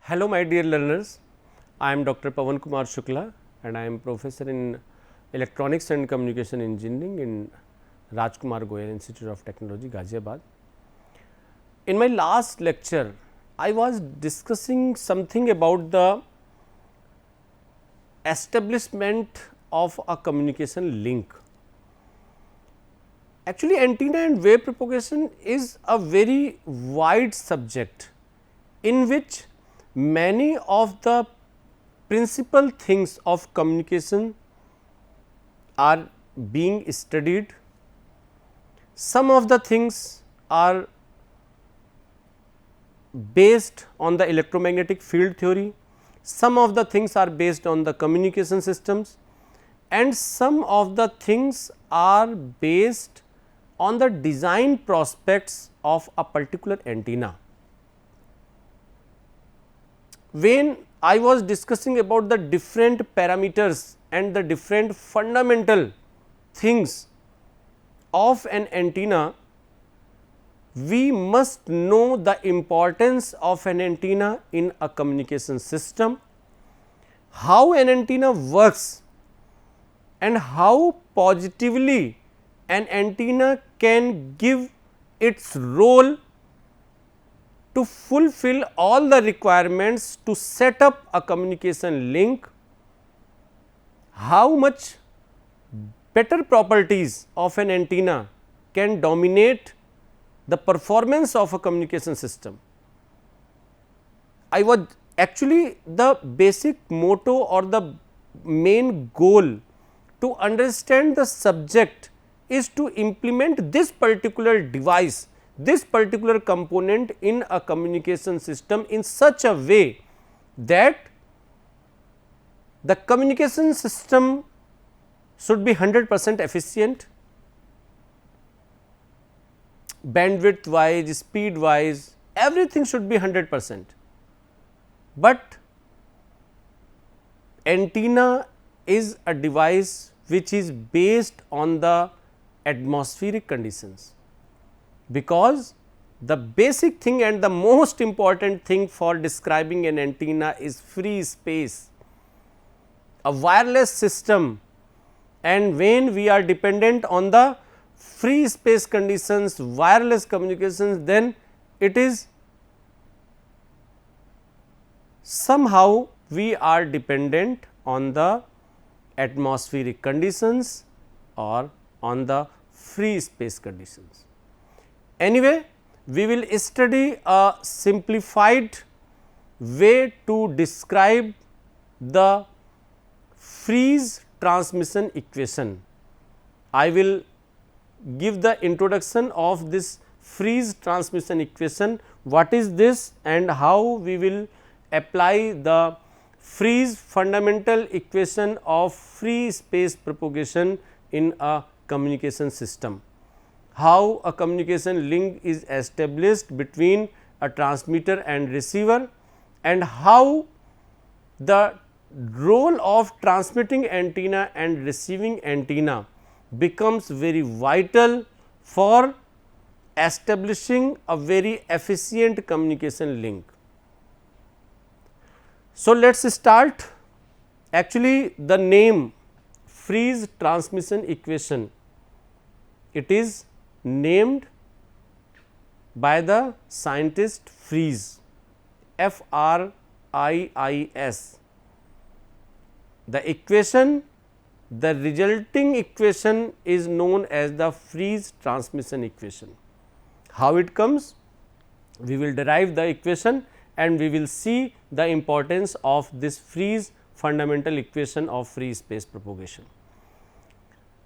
Hello my dear learners, I am Dr. Pawan Kumar Shukla and I am professor in Electronics and Communication Engineering in Rajkumar Goyal Institute of Technology, Ghaziabad. In my last lecture, I was discussing something about the establishment of a communication link. Actually, antenna and wave propagation is a very wide subject in which many of the principal things of communication are being studied. Some of the things are based on the electromagnetic field theory, some of the things are based on the communication systems, and some of the things are based on the design prospects of a particular antenna. When I was discussing about the different parameters and the different fundamental things of an antenna, we must know the importance of an antenna in a communication system, how an antenna works and how positively an antenna can give its role to fulfill all the requirements to set up a communication link, how much better properties of an antenna can dominate the performance of a communication system. I was actually the basic motto or the main goal to understand the subject is to implement this particular device, this particular component in a communication system in such a way that the communication system should be 100% efficient, bandwidth wise, speed wise, everything should be 100%. But antenna is a device which is based on the atmospheric conditions, because the basic thing and the most important thing for describing an antenna is free space, a wireless system, and when we are dependent on the free space conditions, wireless communications, then it is somehow we are dependent on the atmospheric conditions or on the free space conditions. Anyway, we will study a simplified way to describe the Friis transmission equation. I will give the introduction of this Friis transmission equation, what is this and how we will apply the Friis fundamental equation of free space propagation in a communication system, how a communication link is established between a transmitter and receiver, and how the role of transmitting antenna and receiving antenna becomes very vital for establishing a very efficient communication link. So, let us start. Actually, the name Friis transmission equation, it is named by the scientist Friis, F-R-I-I-S. The equation, the resulting equation is known as the Friis transmission equation. How it comes? We will derive the equation and we will see the importance of this Friis fundamental equation of free space propagation.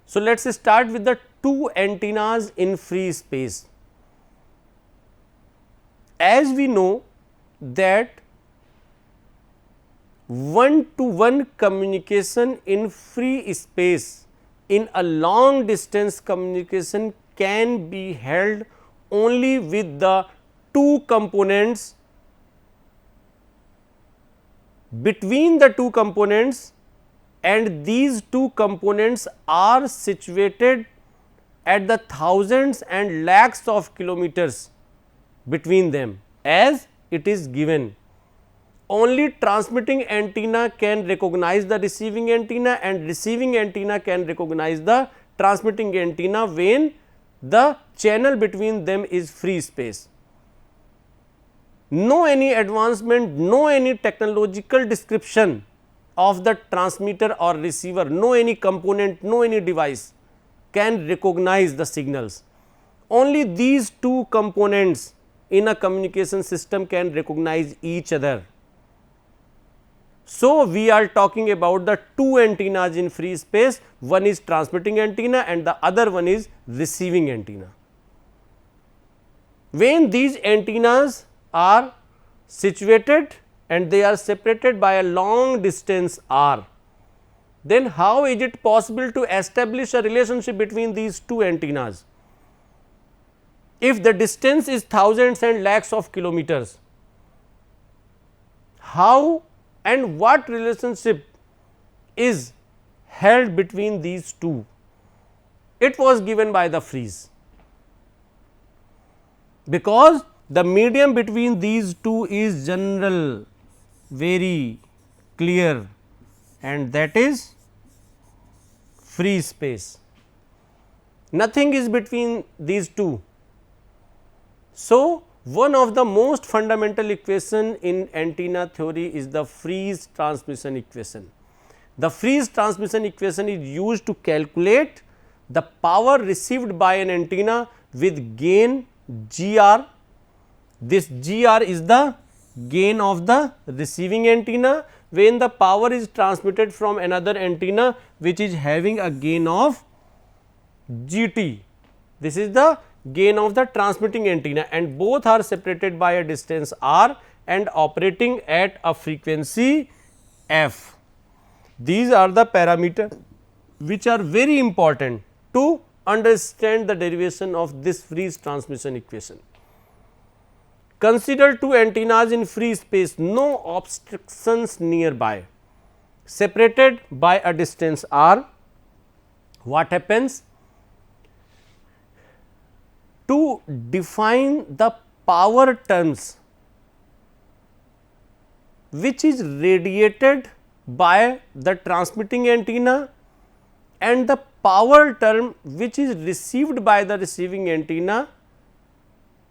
So, let us start with the two antennas in free space. As we know that one to one communication in free space, in a long distance communication can be held only with the two components. Between the two components, and these two components are situated at the thousands and lakhs of kilometers between them, as it is given only transmitting antenna can recognize the receiving antenna and receiving antenna can recognize the transmitting antenna when the channel between them is free space. No any advancement, no any technological description of the transmitter or receiver, no any component, no any device can recognize the signals. Only these two components in a communication system can recognize each other. So, we are talking about the two antennas in free space, one is transmitting antenna and the other one is receiving antenna. When these antennas are situated and they are separated by a long distance r, then how is it possible to establish a relationship between these two antennas? If the distance is thousands and lakhs of kilometers, how and what relationship is held between these two? It was given by the freeze, because the medium between these two is general, very clear, and that is free space. Nothing is between these two. So, one of the most fundamental equation in antenna theory is the Freeze transmission equation. The Freeze transmission equation is used to calculate the power received by an antenna with gain GR. This GR is the gain of the receiving antenna when the power is transmitted from another antenna which is having a gain of GT. This is the gain of the transmitting antenna and both are separated by a distance r and operating at a frequency f. These are the parameters which are very important to understand the derivation of this Freeze transmission equation. Consider two antennas in free space, no obstructions nearby, separated by a distance r. What happens? To define the power terms which is radiated by the transmitting antenna and the power term which is received by the receiving antenna,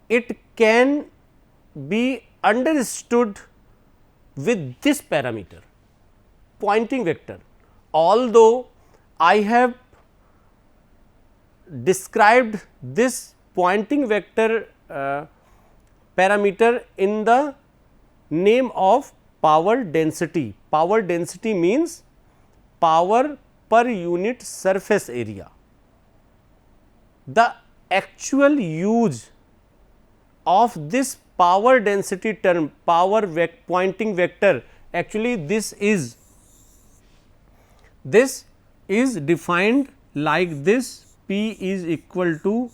it can be understood with this parameter, Poynting vector. Although I have described this Poynting vector parameter in the name of power density. Power density means power per unit surface area. The actual use of this power density term, Poynting vector, actually this is defined like this: P is equal to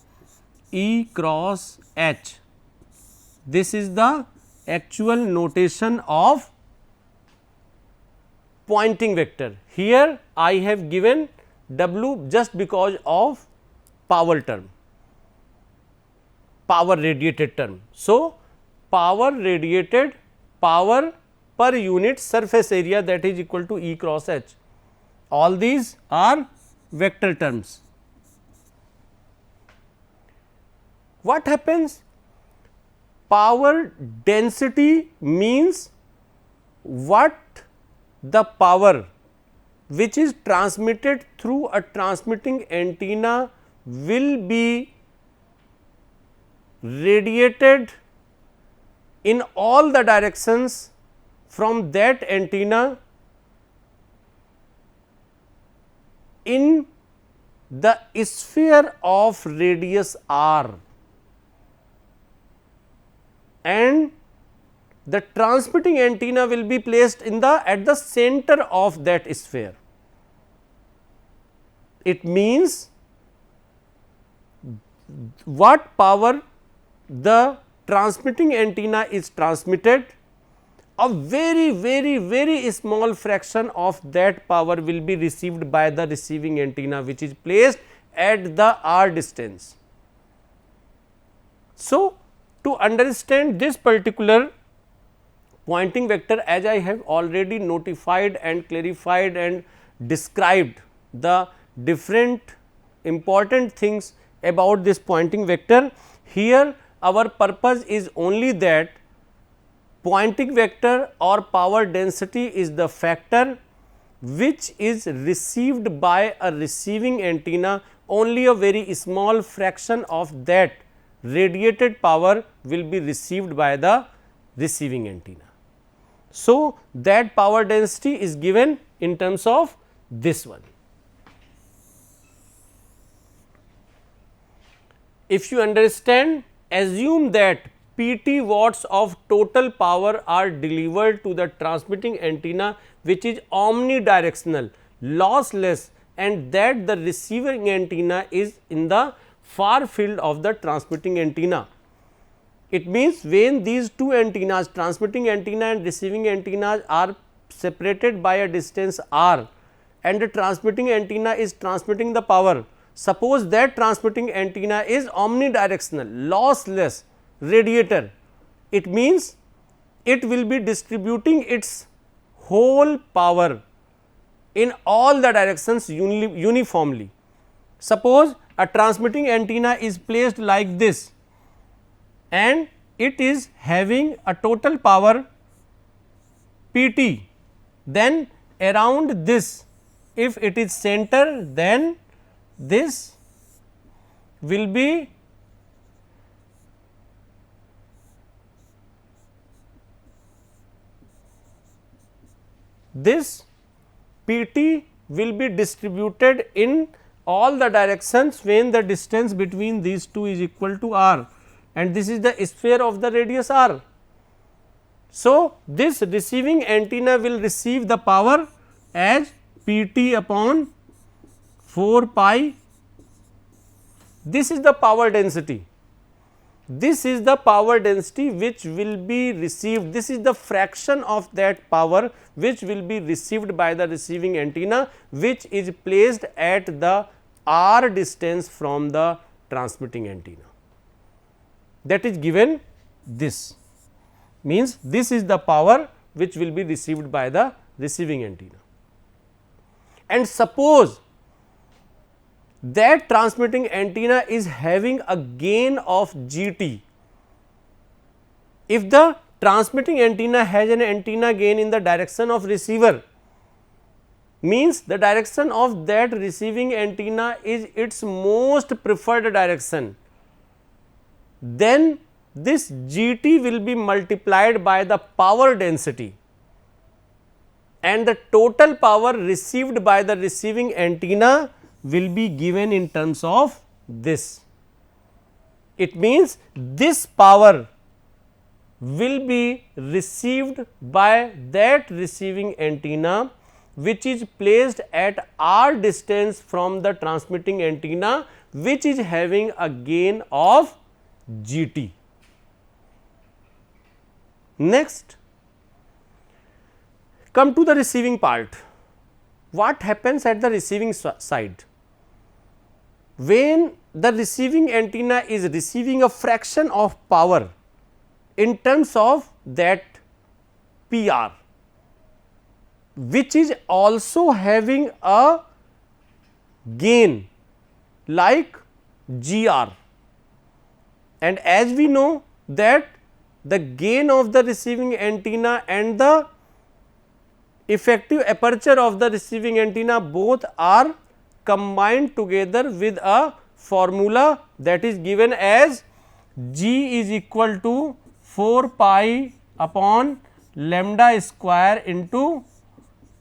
E cross H. This is the actual notation of Poynting vector. Here I have given W just because of power term, power radiated term. So, power radiated, power per unit surface area, that is equal to E cross H. All these are vector terms. What happens? Power density means what the power which is transmitted through a transmitting antenna will be radiated in all the directions from that antenna in the sphere of radius r, and the transmitting antenna will be placed in the at the center of that sphere. It means what power the transmitting antenna is transmitted, a very small fraction of that power will be received by the receiving antenna which is placed at the r distance. So, to understand this particular pointing vector, as I have already notified and clarified and described the different important things about this pointing vector. Here our purpose is only that pointing vector or power density is the factor which is received by a receiving antenna, only a very small fraction of that radiated power will be received by the receiving antenna. So, that power density is given in terms of this one. If you understand, assume that PT watts of total power are delivered to the transmitting antenna which is omnidirectional, lossless, and that the receiving antenna is in the far field of the transmitting antenna. It means when these two antennas, transmitting antenna and receiving antennas, are separated by a distance r and the transmitting antenna is transmitting the power, suppose that transmitting antenna is omnidirectional, lossless radiator, it means it will be distributing its whole power in all the directions uniformly. Suppose a transmitting antenna is placed like this and it is having a total power PT, then around this, if it is center, then this will be this PT will be distributed in all the directions when the distance between these two is equal to r, and this is the sphere of the radius r. So, this receiving antenna will receive the power as PT upon 4 pi. This is the power density. This is the power density which will be received. This is the fraction of that power which will be received by the receiving antenna, which is placed at the r distance from the transmitting antenna. That is given this, means this is the power which will be received by the receiving antenna. And suppose that transmitting antenna is having a gain of GT. If the transmitting antenna has an antenna gain in the direction of receiver, means the direction of that receiving antenna is its most preferred direction, then this GT will be multiplied by the power density and the total power received by the receiving antenna will be given in terms of this. It means this power will be received by that receiving antenna which is placed at r distance from the transmitting antenna, which is having a gain of GT. Next, come to the receiving part. What happens at the receiving side? When the receiving antenna is receiving a fraction of power in terms of that PR, which is also having a gain like GR, and as we know that the gain of the receiving antenna and the effective aperture of the receiving antenna both are combined together with a formula that is given as G is equal to 4 pi upon lambda square into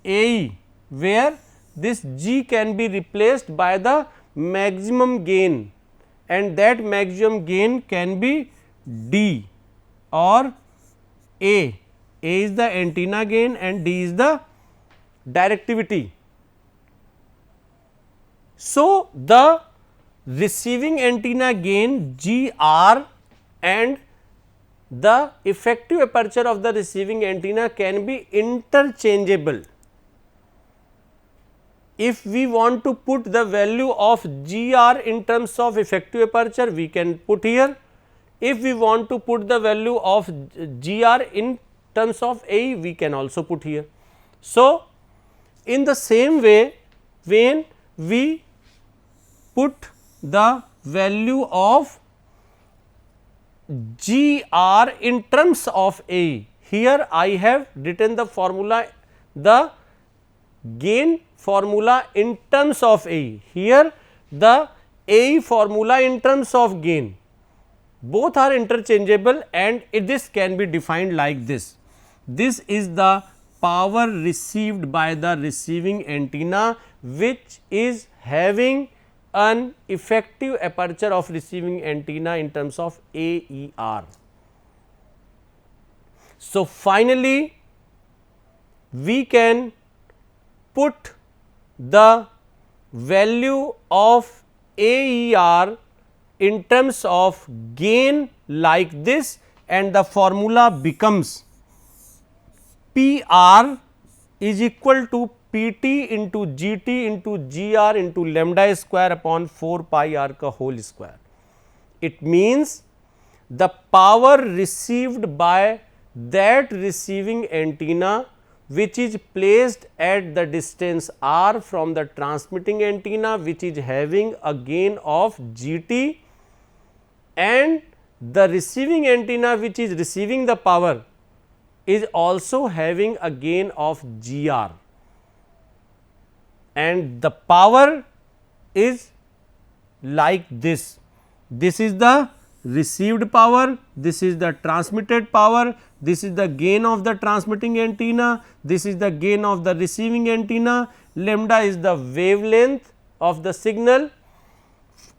AE, where this G can be replaced by the maximum gain, and that maximum gain can be D or A. A is the antenna gain and D is the directivity. So, the receiving antenna gain GR and the effective aperture of the receiving antenna can be interchangeable. If we want to put the value of GR in terms of effective aperture, we can put here. If we want to put the value of GR in terms of AE we can also put here. So, in the same way when we put the value of GR in terms of AE, here I have written the formula, the gain formula in terms of AE, here the AE formula in terms of gain, both are interchangeable and this can be defined like this. This is the power received by the receiving antenna which is having an effective aperture of receiving antenna in terms of AER. So, finally, we can put the value of AER in terms of gain like this, and the formula becomes PR is equal to PT into GT into GR into lambda square upon 4 pi r ka whole square. It means the power received by that receiving antenna which is placed at the distance r from the transmitting antenna, which is having a gain of GT, and the receiving antenna which is receiving the power is also having a gain of GR, and the power is like this. This is the received power, this is the transmitted power, this is the gain of the transmitting antenna, this is the gain of the receiving antenna, lambda is the wavelength of the signal,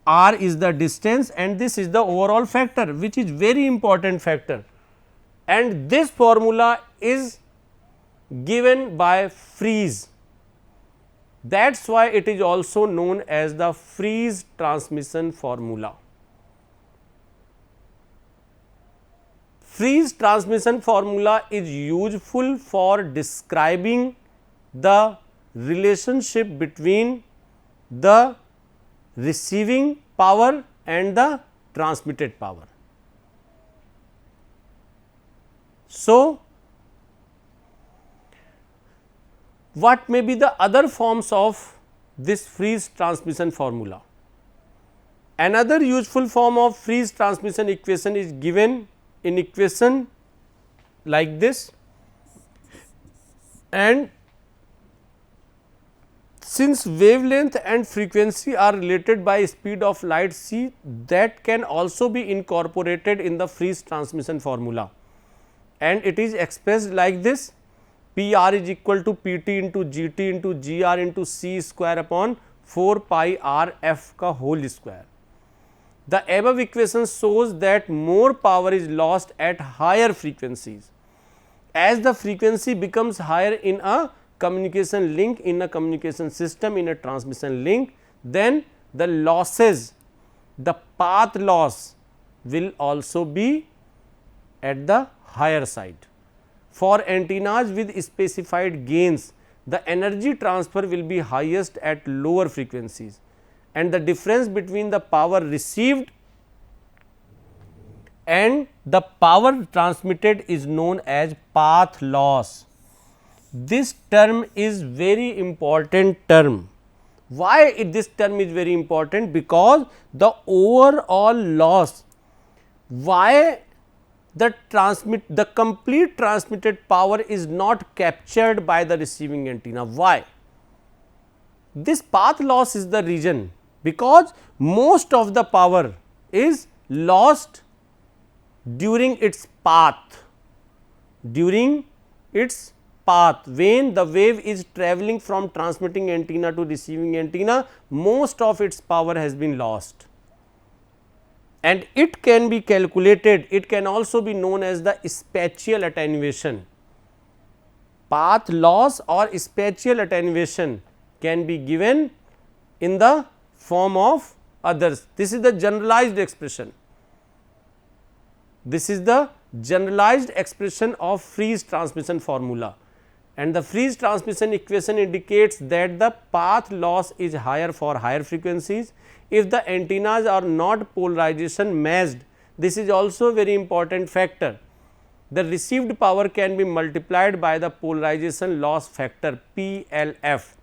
r is the distance, and this is the overall factor, which is very important factor, and this formula is given by Fries. That is why it is also known as the Fries transmission formula. Fries transmission formula is useful for describing the relationship between the receiving power and the transmitted power. So, what may be the other forms of this Fries transmission formula? Another useful form of Fries transmission equation is given in equation like this, and since wavelength and frequency are related by speed of light c, that can also be incorporated in the Fries transmission formula, and it is expressed like this: PR is equal to PT into GT into GR into C square upon 4 pi r f ka whole square. The above equation shows that more power is lost at higher frequencies. As the frequency becomes higher in a communication link, in a communication system, in a transmission link, then the losses, the path loss will also be at the higher side. For antennas with specified gains, the energy transfer will be highest at lower frequencies, and the difference between the power received and the power transmitted is known as path loss. This term is very important term. Why this term is very important? Because the overall loss, why the complete transmitted power is not captured by the receiving antenna. Why? This path loss is the reason, because most of the power is lost during its path, when the wave is travelling from transmitting antenna to receiving antenna, most of its power has been lost, and it can be calculated. It can also be known as the spatial attenuation. Path loss or spatial attenuation can be given in the form of others. This is the generalized expression. This is the generalized expression of Fries transmission formula, and the Fries transmission equation indicates that the path loss is higher for higher frequencies. If the antennas are not polarization matched, this is also a very important factor. the received power can be multiplied by the polarization loss factor PLF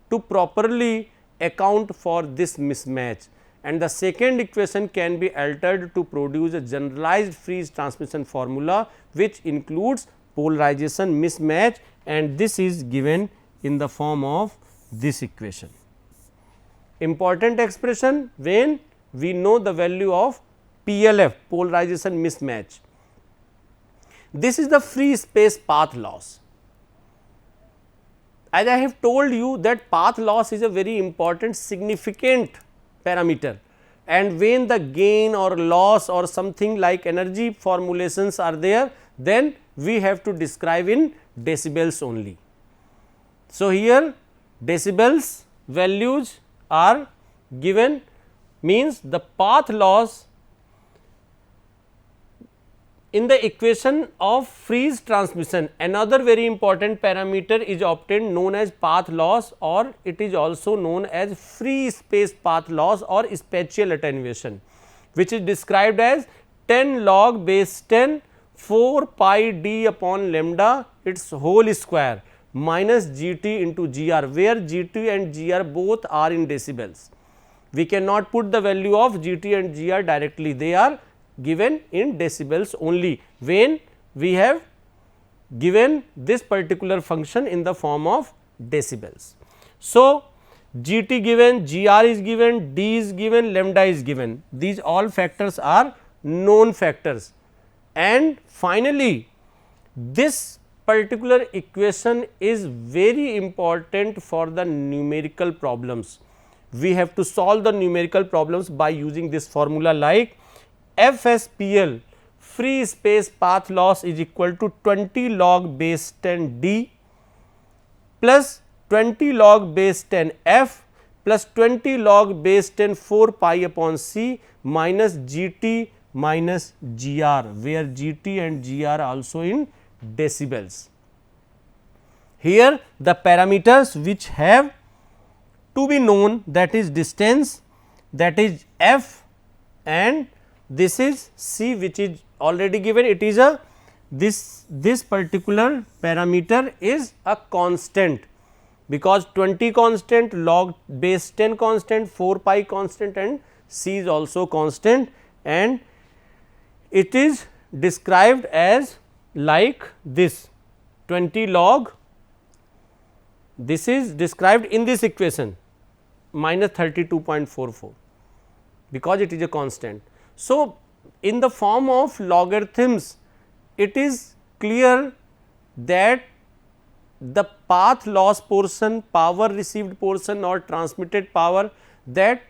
to properly account for this mismatch, and the second equation can be altered to produce a generalized Friis transmission formula which includes polarization mismatch, and this is given in the form of this equation. Important expression when we know the value of PLF, polarization mismatch. This is the free space path loss. As I have told you that path loss is a very important significant parameter, and when the gain or loss or something like energy formulations are there, then we have to describe in decibels only. So, here decibels values are given, means the path loss in the equation of Friis transmission. Another very important parameter is obtained known as path loss, or it is also known as free space path loss or spatial attenuation, which is described as 10 log base 10 4 pi d upon lambda its whole square minus GT into GR, where GT and GR both are in decibels. We cannot put the value of GT and GR directly, they are given in decibels only when we have given this particular function in the form of decibels. So, GT given, GR is given, D is given, lambda is given, these all factors are known factors, and finally, this particular equation is very important for the numerical problems. We have to solve the numerical problems by using this formula, like FSPL, free space path loss, is equal to 20 log base 10 D plus 20 log base 10 F plus 20 log base 10 4 pi upon C minus GT minus GR, where GT and GR are also in decibels. Here the parameters which have to be known, that is distance, that is F, and this is C, which is already given. It is a this particular parameter is a constant, because 20 constant, log base 10 constant, 4 pi constant, and C is also constant, and it is described as like this 20 log, this is described in this equation minus 32.44, because it is a constant. So, in the form of logarithms, it is clear that the path loss portion, power received portion or transmitted power, that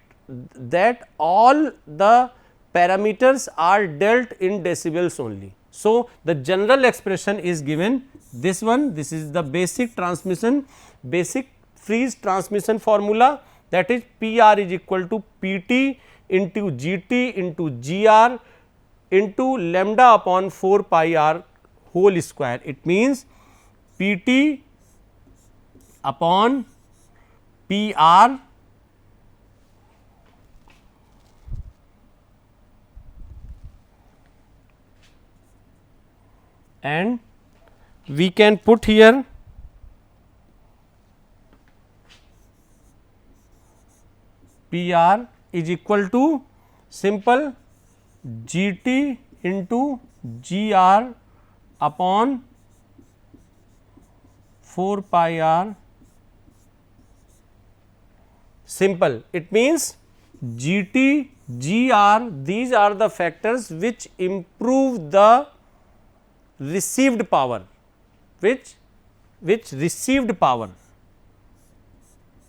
all the parameters are dealt in decibels only. So, the general expression is given this one, this is the basic transmission, basic Friis transmission formula, that is PR is equal to PT into GT into GR into lambda upon 4 pi r whole square. It means PT upon PR and we can put here PR is equal to simple GT into GR upon 4 pi r, simple. It means GT, GR, these are the factors which improve the received power, which received power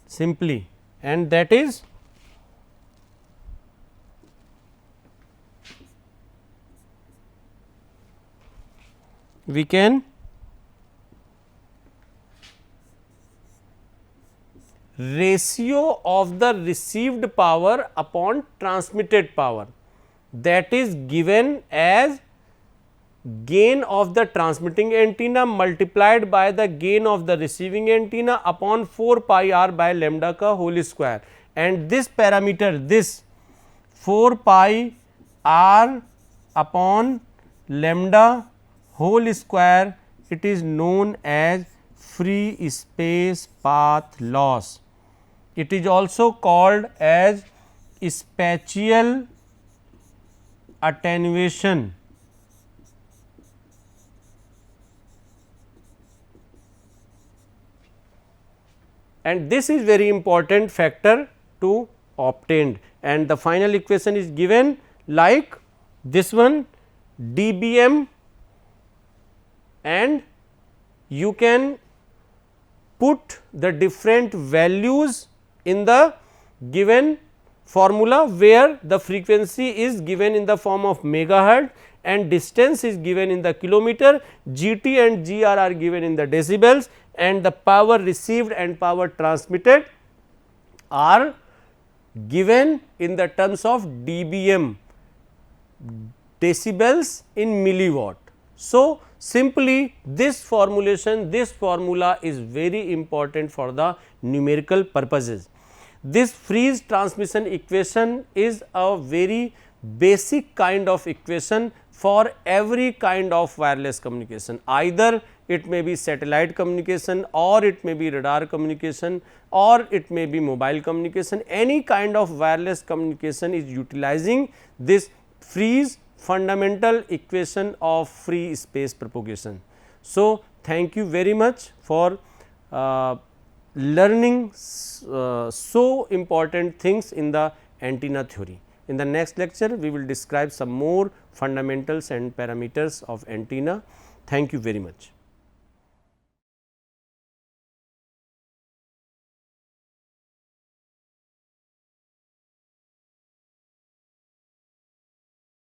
simply, and that is we can ratio of the received power upon transmitted power, that is given as gain of the transmitting antenna multiplied by the gain of the receiving antenna upon 4 pi r by lambda ka whole square, and this parameter, this 4 pi r upon lambda whole square, it is known as free space path loss. It is also called as spatial attenuation. And this is very important factor to obtained, and the final equation is given like this one dBm, and you can put the different values in the given formula, where the frequency is given in the form of megahertz and distance is given in the kilometer, GT and GR are given in the decibels, and the power received and power transmitted are given in the terms of dBm, decibels in milliwatt. So, simply this formulation, this formula is very important for the numerical purposes. This phase transmission equation is a very basic kind of equation for every kind of wireless communication, either it may be satellite communication, or it may be radar communication, or it may be mobile communication. Any kind of wireless communication is utilizing this Freese fundamental equation of free space propagation. So, thank you very much for learning so important things in the antenna theory. In the next lecture, we will describe some more fundamentals and parameters of antenna. Thank you very much.